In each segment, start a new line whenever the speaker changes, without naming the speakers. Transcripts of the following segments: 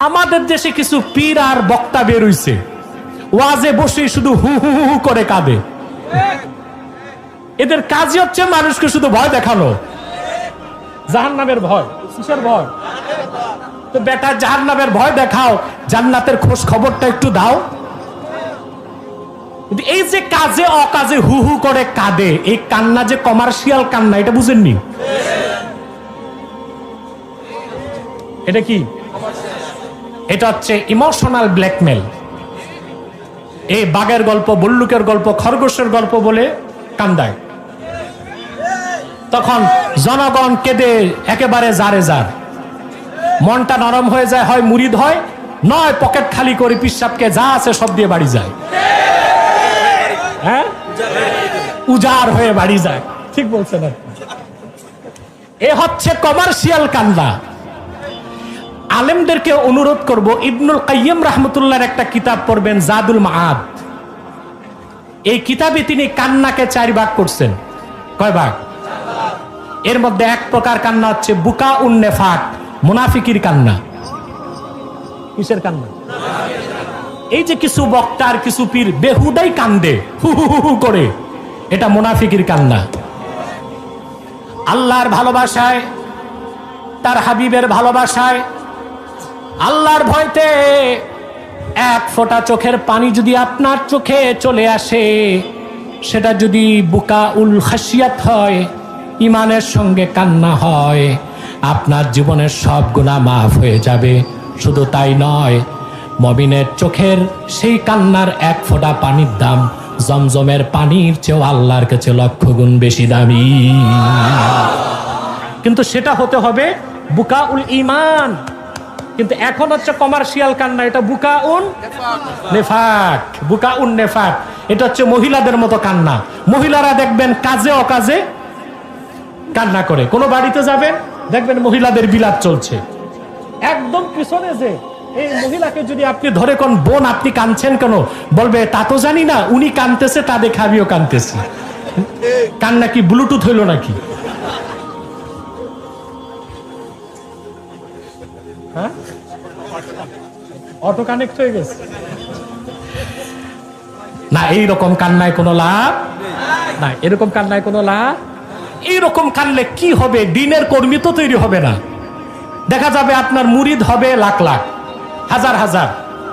আমাদের দেশে কিছু পীর আর বক্তা বের হইছে, ওয়াজে বসে শুধু হু হু হু করে কাঁদে। এদের কাজই হচ্ছে মানুষকে শুধু ভয় দেখানো। জাহান্নামের ভয়, কিসের ভয়? তো বেটা জাহান্নামের ভয় দেখাও, জান্নাতের খোঁজ খবরটা একটু দাও। এই যে কাজে অকাজে হু হু করে কাঁদে, এই কান্না যে কমার্শিয়াল কান্না, এটা বুঝেননি? এটা কি? এটা হচ্ছে ইমোশনাল ব্ল্যাকমেল। এই বাঘের গল্প, বল্লুকের গল্প, খরগোশের গল্প বলে কান্দায়, তখন জনগণ কেঁদে একেবারে জারে জার, মনটা নরম হয়ে যায়, হয় মুরিদ হয়, নয় পকেট খালি করে পিসাবকে যা আছে সব দিয়ে বাড়ি যায়। হ্যাঁ, উজাড় হয়ে বাড়ি যায়। ঠিক বলছেন আপনি। এ হচ্ছে কমার্শিয়াল কান্দা। আলেমদেরকে অনুরোধ করব, ইবনুল কাইয়িম রাহমাতুল্লাহর একটা কিতাব পড়বেন, জাদুল মাআদ। এই কিতাবে তিনি কান্নাকে 4 ভাগ করছেন। কয় ভাগ? এর মধ্যে এক প্রকার কান্না হচ্ছে বুকা উন নেফাক, মুনাফিকির কান্না। কিসের কান্না? এই যে কিছু বক্তার কিছু পীর বেহুদাই কান্দে হু হু হু করে, এটা মুনাফিকির কান্না। আল্লাহর ভালোবাসায়, তার হাবিবের ভালোবাসায়, আল্লাহর ভয়তে এক ফোঁটা চোখের পানি যদি আপনার চোখে চলে আসে, সেটা যদি বুকা উল খাসিয়াত হয়, ইমানের সঙ্গে কান্না হয়, আপনার জীবনের সব গুনাহ মাফ হয়ে যাবে। শুধু তাই নয়, মুমিনের চোখের সেই কান্নার এক ফোঁটা পানির দাম জমজমের পানির চেয়েও আল্লাহর কাছে 1,00,000 গুণ বেশি দামি। কিন্তু সেটা হতে হবে বুকা উল ঈমান। কিন্তু এখন হচ্ছে কমার্শিয়াল কান্না, এটা বুকা উন নেফাক। বুকা উন নেফাক, এটা হচ্ছে মহিলাদের মতো কান্না। মহিলারা দেখবেন কাজে অকাজে কান্না করে। কোন বাড়িতে যাবেন, দেখবেন মহিলাদের বিলাপ চলছে। একদম পিছনে যে এই মহিলাকে যদি আপনি ধরে কোন বোন আপনি কাঁদছেন কেন, বলবে তা তো জানি না, উনি কাঁদতেছে তা দেখে আমিও কাঁদতেছি। কান্না কি ব্লুটুথ হইল নাকি? হ্যাঁ, অটো কানেক্ট হয়ে গেছে না। এইরকম কান্নায় কোনো লাভ না, এরকম কান্নায় কোনো লাভ। এইরকম কানলে কি হবে? দিনের কর্মী তো তৈরি হবে না। দেখা যাবে আপনার মুরিদ হবে লাখ লাখ, হাজার হাজার,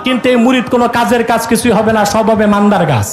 কিন্তু এই মুরিদ কোনো কাজের কাজ কিছুই হবে না, সব হবে মান্দার গাছ।